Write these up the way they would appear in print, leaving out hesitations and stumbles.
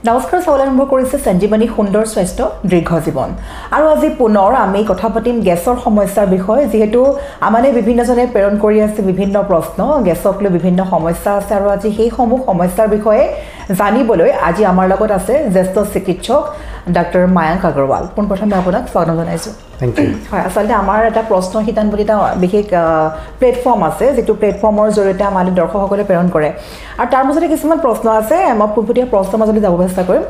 নমস্কাৰ চাবলৈ আৰম্ভ কৰিছে সঞ্জীৱনী সুন্দৰ স্বাস্থ্য দীৰ্ঘ জীৱন আৰু আজি পুনৰ আমি কথা পাতিম গেছৰ সমস্যাৰ বিষয়ে যেহেতু আমাৰে বিভিন্নজনে প্ৰেৰণ কৰি আছে বিভিন্ন প্ৰশ্ন গেছক লৈ বিভিন্ন সমস্যা আছে আৰু আজি সেই সমূহ সমস্যাৰ বিষয়ে জানিবলৈ আজি আমাৰ লগত আছে জ্যেষ্ঠ চিকিৎসক ডক্টৰ মায়াংক আগৰৱাল পোনপ্ৰথমে আপোনাক স্বাগতম জনাইছো থ্যাংক ইউ হয় আসলে আমাৰ এটা প্ৰশ্ন হিতান বুলি এটা বিশেষ প্লেটফৰ্ম আছে যেটো প্লেটফৰ্মৰ জৰিয়তে আমাৰ দৰ্শকসকলে প্ৰেৰণ কৰে আৰু তাৰ মাজতে কিছুমান প্ৰশ্ন আছে মই পুনপুটিয়া প্ৰশ্ন মাজলৈ যাব চেষ্টা কৰিম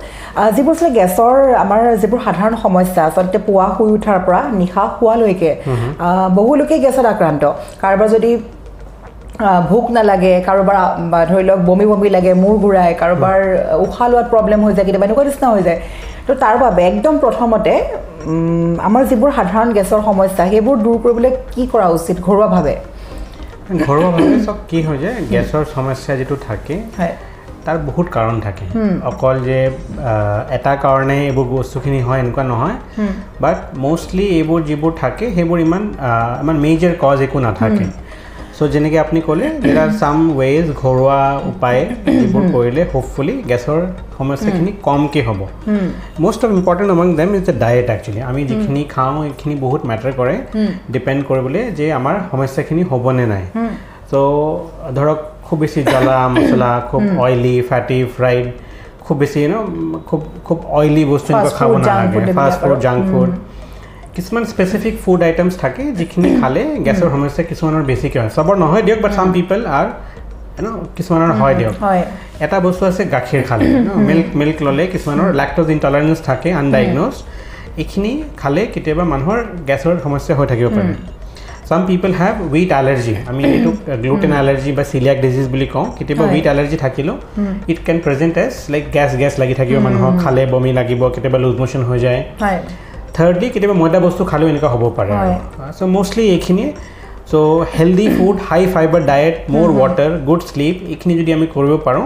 যিবোৰ আছে গেছৰ আমাৰ যিবোৰ সাধাৰণ সমস্যা আসলে পুৱা শুই উঠাৰ পৰা নিশা শুৱালৈকে বহু লোকে গেছত আক্ৰান্ত কাৰোবাৰ যদি ভোক না লাগে কাৰোবাৰ ধৰি লওক বমি বমি লাগে মূৰ ঘূৰাই কাৰোবাৰ উশাহ লোৱাত প্ৰব্লেম হৈ যায় কেতিয়াবা এনেকুৱা নিচিনা হৈ যায় তো তাৰ বাবে একদম প্ৰথমতে আমাৰ যিবোৰ সাধাৰণ গেছৰ সমস্যা সেইবোৰ দূৰ কৰিবলৈ কি কৰা উচিত ঘৰুৱাভাৱে সব কি হৈ যায় গেছৰ সমস্যা যেটো থাকে তাৰ বহুত কাৰণ থাকে অকল যে এটা কাৰণে এইবোৰ বস্তুখিনি হয় এনেকুৱা নহয় বাট মোষ্টলি এইবোৰ যিবোৰ থাকে সেইবোৰ ইমান মেজৰ কজ একো নাথাকে সো যেনেকৈ আপুনি ক'লে দেৰ আৰ সাম ওয়েজ ঘৰুৱা উপায় যিবোৰ কৰিলে হোপফুলি গেছৰ সমস্যাখিনি কমকৈ হ'ব most of important among them is the diet actually আমি যিখিনি খাওঁ এইখিনি বহুত মেটাৰ কৰে ডিপেণ্ড কৰিবলৈ যে আমাৰ সমস্যাখিনি হ'বনে নাই চ' ধৰক খুব বেছি জ্বলা মছলা খুব অইলি ফেটি ফ্ৰাইড খুব বেছি খুব অইলি বস্তু এনেকুৱা খাব নালাগে ফাষ্ট ফুড জাংক ফুড কিছুমান স্পেচিফিক ফুড আইটেমছ থাকে যিখিনি খালে গেছৰ সমস্যা কিছুমানৰ বেছিকৈ হয় চবৰ নহয় দিয়ক বাট চাম পিপল আৰ কিছুমানৰ হয় দিয়ক এটা বস্তু আছে গাখীৰ খালে মিল্ক ল'লে কিছুমানৰ লেক্টোজ ইনটলাৰেঞ্চ থাকে আনডাইগন'জ এইখিনি খালে কেতিয়াবা মানুহৰ গেছৰ সমস্যা হৈ থাকিব পাৰে some people have wheat allergy I mean gluten allergy বা celiac disease বুলি কওঁ কেতিয়াবা wheat allergy থাকিলো it can present as like gas লাগি থাকিব মানুহৰ খালে বমি লাগিব কেতিয়াবা লুজ মোশন হৈ যায় thirdly কেতিয়াবা ময়দা বস্তু খালেও এনেকুৱা হ'ব পাৰে so mostly এইখিনি so healthy food high fiber diet more water good sleep এইখিনি যদি আমি কৰিব পাৰো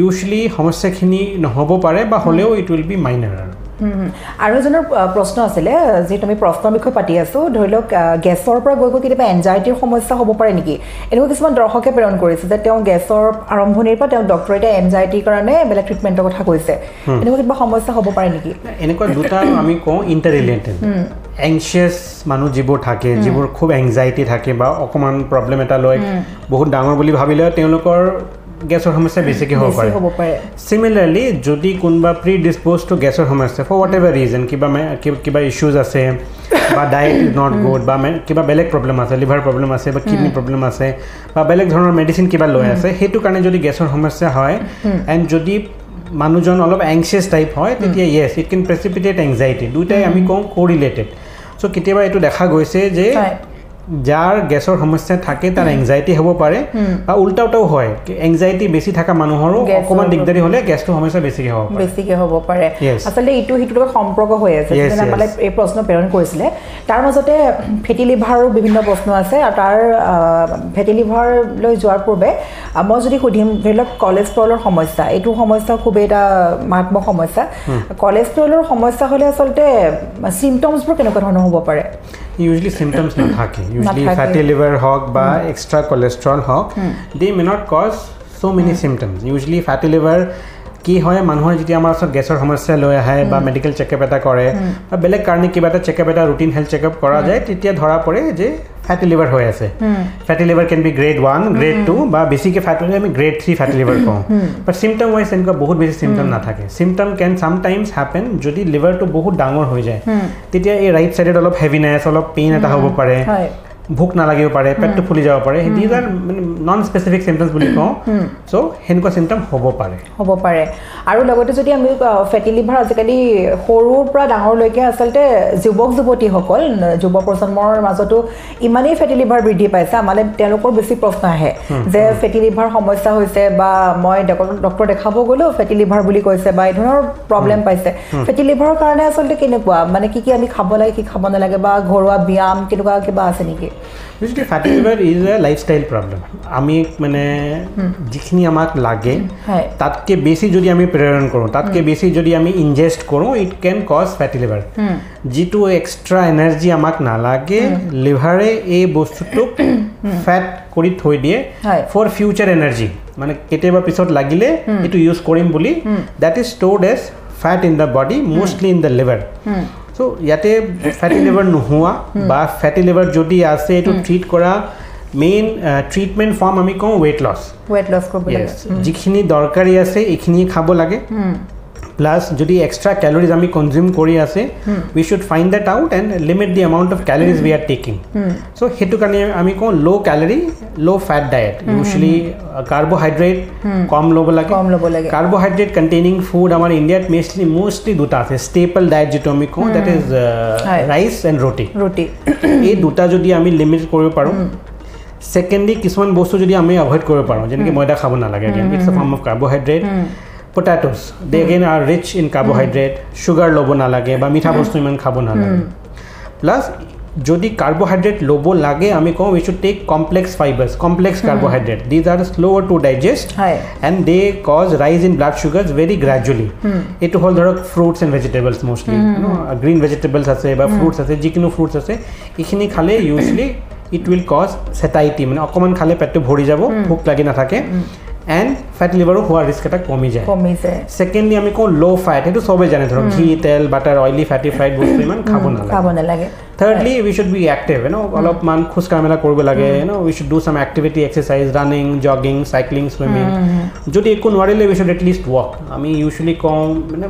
usually সমস্যাখিনি নহ'ব পাৰে বা হলেও it will be minor আৰু জনৰ প্ৰশ্ন আছিল যে তুমি প্ৰশ্নৰ বিষয়ে পাতি আছো ধৰি লওক গেছৰ পৰা গৈ কেতিয়াবা এনজাইটিৰ সমস্যা হ'ব পাৰে নেকি এনেকুৱা কিছুমান দৰ্শকে প্ৰেৰণ কৰিছে যে তেওঁ গেছৰ আৰম্ভণিৰ পৰা তেওঁ ডক্টৰে এটা এনজাইটিৰ কাৰণে বেলেগ ট্ৰিটমেণ্টৰ কথা কৈছে এনেকুৱা কিবা সমস্যা হ'ব পাৰে নেকি এনেকুৱা দুটা আমি কওঁ ইণ্টাৰ ৰিলেটেড এংশিয়াছ মানুহ যিবোৰ থাকে যিবোৰ খুব এংজাইটি থাকে বা অকমান প্ৰব্লেম এটা লৈ বহুত ডাঙৰ বুলি ভাবিলে তেওঁলোকৰ গেছৰ সমস্যা বেছিকৈ হ'ব পাৰে সিমিলাৰলি যদি কোনোবা প্ৰিডিসপ'জ টু গেছৰ সমস্যা ফৰ হোৱাট এভাৰ ৰিজন কিবা ইছ্যুজ আছে বা ডায়েট ইজ নট গুড বা কিবা বেলেগ প্ৰব্লেম আছে লিভাৰ প্ৰব্লেম আছে বা কিডনি প্ৰব্লেম আছে বা বেলেগ ধৰণৰ মেডিচিন কিবা লৈ আছে সেইটো কাৰণে যদি গেছৰ সমস্যা হয় এণ্ড যদি মানুহজন অলপ এংশিয়াছ টাইপ হয় তেতিয়া ইয়েছ ইট কেন প্ৰেচিপিটেট এংজাইটি দুটাই আমি কওঁ কোৰিলেটেড চ' কেতিয়াবা এইটো দেখা গৈছে যে যাৰ গেছৰ সমস্যা থাকে তাৰ এংজাইটি হ'ব পাৰে বা উল্টাও হয় এংজাইটি বেছি থকা মানুহৰো অকমান দিগদাৰি হ'লে গেছৰ সমস্যা বেছিকৈ হ'ব পাৰে আচলতে ইটো হিটোৰ লগত সম্পৰ্ক হৈ আছে যেনে আমালে এই প্ৰশ্ন প্ৰেৰণ কৰিছিলে তাৰ মাজতে ফেটি লিভাৰৰ বিভিন্ন প্ৰশ্ন আছে আৰু তাৰ ফেটি লিভাৰ লৈ যোৱাৰ পূৰ্বে মই যদি সুধিম ধৰি লওক কলেষ্ট্ৰলৰ সমস্যা এইটো সমস্যা খুব এটা মাৰাত্মক সমস্যা কলেষ্ট্ৰলৰ সমস্যা হ'লে আচলতে চিম্পটমছবোৰ কেনেকুৱা ধৰণৰ হ'ব পাৰে usually symptoms nathake usually fatty liver hawk ba extra cholesterol hawk they may not cause so many symptoms usually fatty liver কি হয় মানুহৰ যদি আমাৰ ওচৰত গেছৰ সমস্যা লৈ আহে বা মেডিকেল চেকআপ এটা কৰে বা বেলেগ কাৰণে কিবা এটা চেকআপ এটা ৰুটিন হেলথ চেকআপ কৰা যায় তেতিয়া ধৰা পৰে যে ফ্যাটি লিভাৰ হৈ আছে fatty liver can be grade 1 grade 2 বা বেছিকে ফ্যাটি লিভাৰ আমি গ্ৰেড 3 ফ্যাটি লিভাৰ কওঁ বাট সিম্পটম ওয়াইজ এনেকুৱা বহুত বেছি সিম্পটম নাথাকে সিম্পটম ক্যান সামটাইমছ হ্যাপেন যদি লিভাৰটো বহুত ডাঙৰ হৈ যায় তেতিয়া এই ৰাইট সাইডত অলপ হেভিনেছ অলপ পেইন এটা হ'ব পাৰে ভোক নালাগিব পাৰে পেটটো ফুলি যাব পাৰে দিজ আৰ নন স্পেসিফিক সিম্পটমছ বুলি কওঁ সো হেনকুৱা সিম্পটম হ'ব পাৰে আৰু লগতে যদি আমি ফেটি লিভাৰ আজিকালি সৰুৰ পৰা ডাঙৰলৈকে আচলতে যুৱক যুৱতীসকল যুৱ প্ৰজন্মৰ মাজতো ইমানেই ফেটি লিভাৰ বৃদ্ধি পাইছে আমালে তেওঁলোকৰ বেছি প্ৰশ্ন আহে যে ফেটি লিভাৰ সমস্যা হৈছে বা মই ডক্টৰ দেখাব গ'লো ফেটি লিভাৰ বুলি কৈছে বা এই ধৰণৰ প্ৰব্লেম পাইছে ফেটি লিভাৰৰ কাৰণে আচলতে কেনেকুৱা মানে কি আমি খাব লাগে কি খাব নালাগে বা ঘৰুৱা ব্যায়াম কেনেকুৱা কিবা আছে নেকি Usually fatty liver is a lifestyle problem. আমি মানে যিখিনি আমাক লাগে তাতকে বেছি যদি আমি প্ৰেৰণ কৰোঁ তাতকে বেছি যদি আমি ইনজেষ্ট কৰোঁ it can cause fatty liver যিটো এক্সট্ৰা এনাৰ্জি আমাক নালাগে লিভাৰে এই বস্তুটোক ফেট কৰি থৈ দিয়ে ফৰ ফিউচাৰ এনাৰ্জি মানে কেতিয়াবা পিছত লাগিলে এইটো ইউজ কৰিম বুলি that is stored as fat in the body mostly in the liver So, yate fatty liver nuhua ba fatty liver jodi ase to treat kora main treatment form ami ko weight loss kobo lage jikhini dorkari ase ekhini khabo lage plus jodi extra calories ami consume kori ase we should find that out and limit the amount of calories we are taking so hetu kane ami ko low calorie low fat diet usually carbohydrate kom lobo lage carbohydrate containing food amar india mostly duta ase staple diet jeto ami ko that is rice and roti ei duta jodi ami limit koribo paru secondly kisman bostu jodi ami avoid koribo paru jenki moida khabo na lage again it's a form of carbohydrate potatoes they again are rich in carbohydrate sugar lobo na lage ba mitha bostu iman khabo na lage plus jodi carbohydrate lobo lage ami ko we should take complex fibers complex carbohydrate these are slower to digest and they cause rise in blood sugars very gradually eto hol dhorok fruits and vegetables mostly you know green vegetables ase ba fruits ase jikino fruits ase ekhini khale usually it will cause satiety mane okoman khale petto bhori jabo bhuk lagi na thake and fatty liver হোৱাৰ risk এটা কমি যায় secondly আমি কো low fat এটো সবে জানে ধৰক ঘি তেল বাটাৰ অইলি ফ্যাটি ফ্রাইড বস্তু ইমান খাব নালাগে thirdly we should be active you know অলপ মান খুস কামেলা কৰিব লাগে you know we should do some activity exercise running jogging cycling swimming যদি একো নোৱাৰিলে we should at least walk আমি usually কম মানে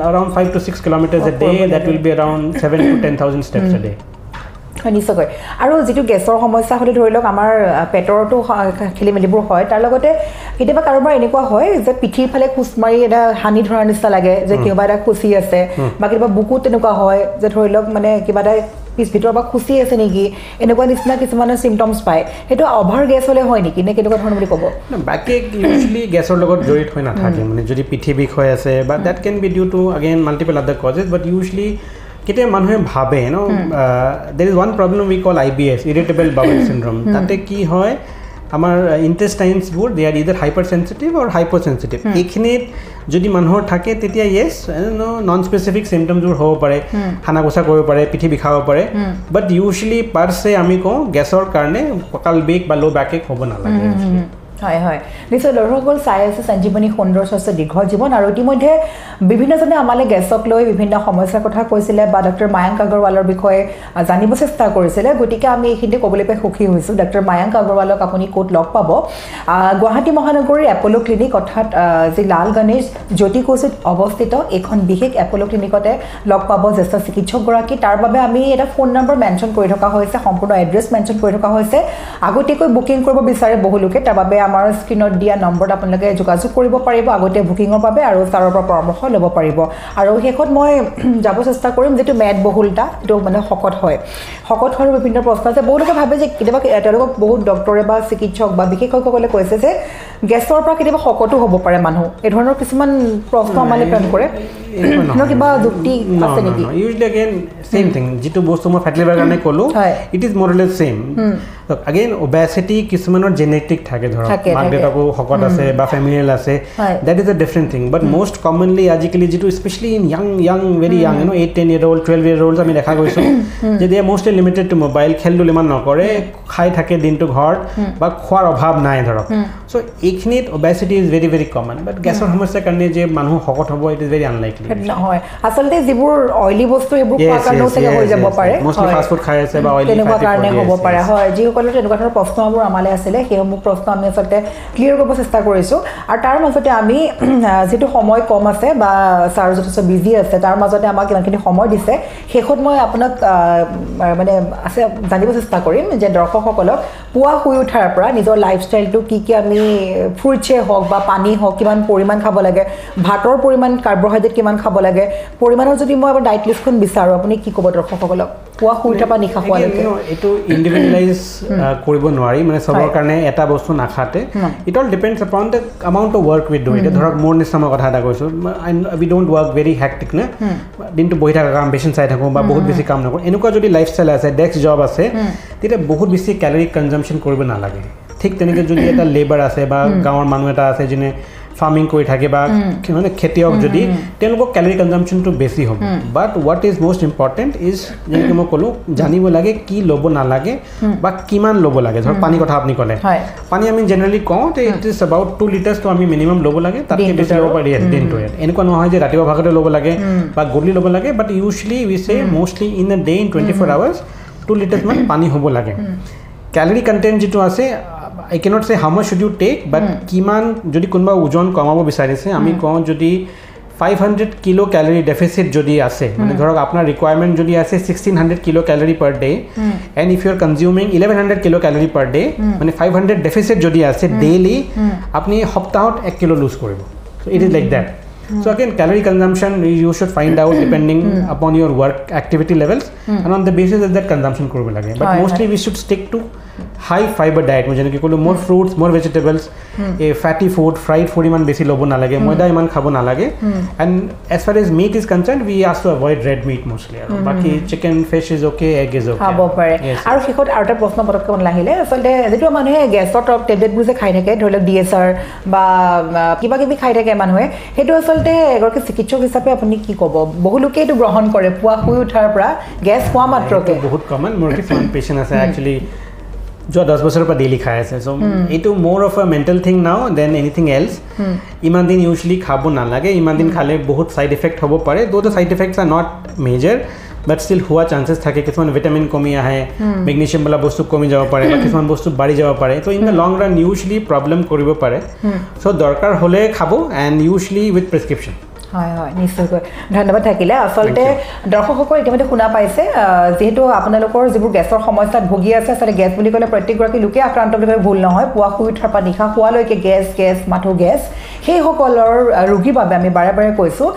around 5 to 6 kilometers a day that will be around 7 to 10,000 steps a day নিশ্চয় আৰু যেটো গেছৰ সমস্যা হলে ধৰি লওক আমাৰ পেটৰটো খেলি মেলিবোৰ হয় তাৰ লগতে কেতিয়াবা কাৰোবাৰ এনেকুৱা হয় যে পিঠিৰ ফালে খুচ মাৰি এটা হানি ধৰাৰ নিচিনা লাগে যে কিবা এটা খুচি আছে বা কিবা বুকুত তেনেকুৱা হয় যে ধৰি লওক মানে কিবা এটা পিছ ভিতৰ বা খুচি আছে নেকি এনেকুৱা নিচিনা কিছুমান সিম্পটমস পায় হেতু অভাৰ গেছ হলে হয় নেকি নে কেনেকুৱা ধৰণৰ বুলি ক'ব না বাকি ইউজুয়ালি গেছৰ লগত জড়িত হৈ নাথাকে মানে যদি পিঠি বিষ হৈ আছে বা that can be due to again multiple other causes but usually কেতে মানুহে ভাবে no there is one problem we call IBS irritable bowel syndrome তাতে কি হয় আমাৰ ইন্টেস্টাইনস বোৰ they are either hyper sensitive or hypo sensitive এখানে যদি মানুহৰ থাকে তেতিয়া ইয়েস নন স্পেসিফিক সিম্পটমস বোৰ হ'ব পাৰে খানা গোসা কৰিব পাৰে পিঠি বিখাব পাৰে বাট ইউজুয়ালি পাৰ সে আমি কো গ্যাসৰ কাৰণে ককাল বিষ বা লো ব্যাক হ'ব নালাগে হয় হয় নিশ্চয় দৰ্শকসকল চাই আছে সঞ্জীৱনী সুন্দৰ স্বাস্থ্য দীৰ্ঘ জীৱন আৰু ইতিমধ্যে বিভিন্নজনে আমালে গেছক লৈ বিভিন্ন সমস্যাৰ কথা কৈছিলে বা ডক্টৰ মায়াংক আগৰৱালৰ বিষয়ে জানিব চেষ্টা কৰিছিলে গতিকে আমি এইখিনিতে ক'বলৈ পাই সুখী হৈছো ডক্টৰ মায়াংক আগৰৱালক আপুনি ক'ত লগ পাব গুৱাহাটী মহানগৰীৰ এপ'লো ক্লিনিক অৰ্থাৎ যি লাল গণেশ জ্যোতি কৌশিক অৱস্থিত এখন বিশেষ এপ'লো ক্লিনিকতে লগ পাব জ্যেষ্ঠ চিকিৎসকগৰাকী তাৰ বাবে আমি এটা ফোন নম্বৰ মেনশ্যন কৰি থকা হৈছে সম্পূৰ্ণ এড্ৰেছ মেনশ্যন কৰি থকা হৈছে আগতীয়াকৈ বুকিং কৰিব বিচাৰে বহু লোকে তাৰ বাবে আমাৰ স্ক্ৰিনত দিয়া নম্বৰত আপোনালোকে যোগাযোগ কৰিব পাৰিব আগতে বুকিংৰ বাবে আৰু তাৰৰ পৰা পৰামৰ্শ ল'ব পাৰিব আৰু হেকত মই যাব চেষ্টা কৰিম যেটো মেদ বহুলতা এটো মানে শকত হয় বিভিন্ন প্ৰশ্ন আছে বহু লোকে ভাবে যে কিবা তেওঁলোকক বহুত ডক্টৰে বা চিকিৎসক বা বিশেষজ্ঞসকলে কৈছে যে গেছৰ পৰা কিবা শকতো হ'ব পাৰে মানুহ এই ধৰণৰ কিছুমান প্ৰশ্ন আমালে প্ৰেৰণ কৰে কিবা যুক্তি আছে নেকি ইউজুয়ালি अगेन সেম থিং যেটো বস্তু মই ফ্যাটি লিভাৰ কাৰণে কলো it is more or less same again obesity किसमाনৰ জেনেটিক থাকে ধৰক মাক-দেউতাকো শকত আছে বা ফ্যামিলিয়াল আছে that is a different thing but most commonly আজিকালি যেটো specially in young very young 8-10 year old 12 year old আমি দেখা গৈছো যে they are mostly limited to mobile খেলদুল ইমান নকৰে খাই থাকে দিনটো ঘৰত বা খোৱাৰ অভাৱ নাই ধৰক সো এইখিনিত obesity is very very common but গেছৰ সমস্যাৰ কাৰণে যে মানুহ শকত হ'ব ইট ইজ ভেৰি আনলাইকলি নহয় আসলতে যিবোৰ অইলি বস্তু এইবোৰ খোৱাৰ কাৰণেও চাগে হৈ যাব পাৰে মোস্টলি ফাস্ট ফুড খাই আছে বা অইলি তেনেকুৱা কাৰণে হ'ব পাৰে হয় যিসকলৰ তেনেকুৱা ধৰণৰ প্ৰশ্নবোৰ আমালে আছিলে সেইসমূহ প্ৰশ্ন আমি আসলতে ক্লিয়াৰ কৰিব চেষ্টা কৰিছো আৰু তাৰ মাজতে আমি যেটো সময় কম আছে বা ছাৰ যথেষ্ট বিজি আছে তাৰ মাজতে আমাক কিমানখিনি সময় দিছে শেষত মই আপোনাক মানে আছে জানিব চেষ্টা কৰিম যে দৰ্শকসকলক পুৱা শুই উঠাৰ পৰা নিজৰ লাইফষ্টাইলটো কি আমি ফ্ৰুটছে হওক বা পানী হওক কিমান পৰিমাণ খাব লাগে ভাতৰ পৰিমাণ কাৰ্বহাইড্ৰেট কিমান খাব লাগে পৰিমাণৰ যদি মই আপোনাৰ ডায়েট লিষ্টখন বিচাৰো আপুনি কি ক'ব দৰ্শকসকলক পুৱা শুই উঠাৰ পৰা নিশা খোৱালৈকে এটো ইন্ডিভিজুৱেলাইজ কৰিব নোৱাৰি মানে সবৰ কাৰণে এটা বস্তু নাখাতে নাকাটে it all depends upon the amount of work with do এতিয়া ধৰক মোৰ নিচিনা মই কথা এটা কৈছোঁ we don't work very hectic নে দিনটো বহি থকা কাম বেচিন চাই থাকোঁ বা বহুত বেছি কাম নকৰোঁ এনেকুৱা যদি লাইফষ্টাইল আছে ডেস্ক জব আছে তেতিয়া বহুত বেছি কেলৰি কনজাম্পশ্যন কৰিব নালাগে ঠিক তেনেকৈ যদি এটা লেবাৰ আছে বা গাঁৱৰ মানুহ এটা আছে যোনে ফাৰ্মিং কৰি থাকে বা মানে খেতিয়ক যদি তেওঁলোকৰ কেলৰি কনজাম্পশ্যনটো বেছি হ'ব but what is most important is যেনেকৈ মই ক'লোঁ জানিব লাগে কি ল'ব নালাগে বা কিমান ল'ব লাগে ধৰক পানী কথা আপুনি ক'লে পানী আমি জেনেৰেলি কওঁ যে ইট ইজ এবাউট 2 লিটাৰ্ছটো আমি মিনিমাম ল'ব লাগে তাতকৈ বেছি ল'ব পাৰি দিনটোৱে এনেকুৱা নহয় যে ৰাতিপুৱা ভাগতে ল'ব লাগে বা গধূলি ল'ব লাগে বাট ইউজুৱেলি উই চে mostly in a day in 24 hours 2 লিটাৰ্ছমান পানী হ'ব লাগে কেলৰি কণ্টেণ্ট যিটো আছে I cannot say how much should you take, but কিমান যদি কোনোবা ওজন কমাব বিচাৰিছে আমি কওঁ যদি 500 কিলো ক্যালোৰি ডেফিসিট যদি আছে মানে ধৰক আপোনাৰ ৰিকোয়াৰমেন্ট যদি আছে 1600 kilo calorie per day and if you are consuming 1100 kilo calorie per day মানে 500 ডেফিসিট যদি আছে ডেইলি আপনি সপ্তাহত 1 কিলো লুজ কৰিব so it is like that So again, calorie consumption you should find out depending upon your work activity levels and on the basis of that consumption korbe lage but mostly we should stick to high fiber diet jene ki kolo more fruits more vegetables a fatty food fried food iman beshi lobo na lage moida iman khabo na lage and as far as meat is concerned we have to avoid red meat mostly baki chicken fish is okay egg is okay habo pare aru hikhot aru ta proshno potokon kon lahile asolte jetu manuhe gas or tablet buje khai thake dhorlok DSR ba kiba kibi khai thake manuhe hetu asolte egorke চিকিৎসক হিচাপে আপুনি কি ক'ব বহু লোকে এটো গ্ৰহণ কৰে পুৱা শুই উঠাৰ পৰা গ্যাস খোৱা মাত্ৰকে বহুত কমন মোৰ কিছুমান পেশেন্ট আছে একচুয়ালি जो 10 বছৰৰ পৰা ডেইলি খাই আছে সো এটো more of a mental thing নাও দেন এনিথিং এলস ইমান দিন ইউজুয়ালি খাব না লাগে ইমান দিন খালে বহুত সাইড ইফেক্ট হ'ব পাৰে though the side effects are not major but still হোৱা চান্সেস থাকে কিছুমান ভিটামিন কমি আহে ম্যাগনেসিয়াম বলা বস্তু কমি যাব পাৰে বা কিছুমান বস্তু বাঢ়ি যাব পাৰে তো in the long run usually problem কৰিব পাৰে সো দৰকাৰ হলে খাব এন্ড ইউজুয়ালি উইথ প্ৰেসক্ৰিপশন হয় হয় নিশ্চয়কৈ ধন্যবাদ থাকিলে আসলতে দৰ্শকসকল ইতিমধ্যে শুনা পাইছে যেহেতু আপোনালোকৰ যিবোৰ গেছৰ সমস্যাত ভুগি আছে আসলে গেছ বুলি ক'লে প্ৰত্যেকগৰাকী লোকে আক্ৰান্ত বুলি ভুল নহয় পুৱা শুই উঠাৰ পৰা নিশা শুৱালৈকে গেছ মাথো গেছ সেই সকলৰ ৰোগীৰ বাবে আমি বাৰে বাৰে কৈছোঁ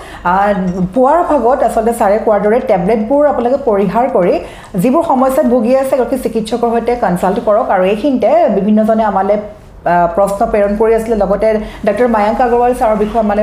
পুৱাৰ ভাগত আসলতে চাৰে কোৱাৰ দৰে টেবলেটবোৰ আপোনালোকে পৰিহাৰ কৰি যিবোৰ সমস্যাত ভুগি আছে গৰাকী চিকিৎসকৰ সৈতে কনসাল্ট কৰক আৰু এইখিনিতে বিভিন্নজনে আমালে প্ৰশ্ন প্ৰেৰণ কৰি আছিল লগতে ডক্টৰ মায়াংক আগৰৱাল ছাৰৰ বিষয়ে মানে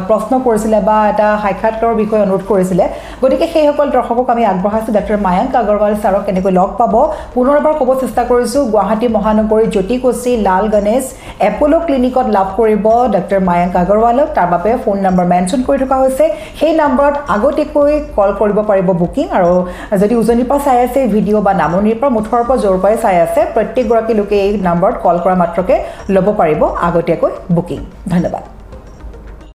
প্ৰশ্ন কৰিছিলে বা এটা সাক্ষাৎকাৰৰ বিষয়ে অনুৰোধ কৰিছিলে গতিকে সেই সকল দৰ্শকক আমি আগবঢ়াইছো ডক্টৰ মায়াংক আগৰৱাল ছাৰক কেনেকৈ লগ পাব পুনৰবাৰ ক'ব চেষ্টা কৰিছো গুৱাহাটী মহানগৰী জ্যোতি কোচি লাল গণেশ এপোলো ক্লিনিকত লাভ কৰিব ডক্টৰ মায়াংক আগৰৱালক তাৰ বাবে ফোন নম্বৰ মেনশ্যন কৰি থকা হৈছে সেই নম্বৰত আগতীয়াকৈ কল কৰিব পাৰিব বুকিং আৰু যদি উজনিৰ পৰা চাই আছে ভিডিঅ' বা নামনিৰ পৰা মুঠৰ পৰা জোৰ পাই চাই আছে প্ৰত্যেকগৰাকী লোকে এই নম্বৰত কল কৰা মাত্ৰকে ল'ব পাৰিব আগতীয়াকৈ বুকিং ধন্যবাদ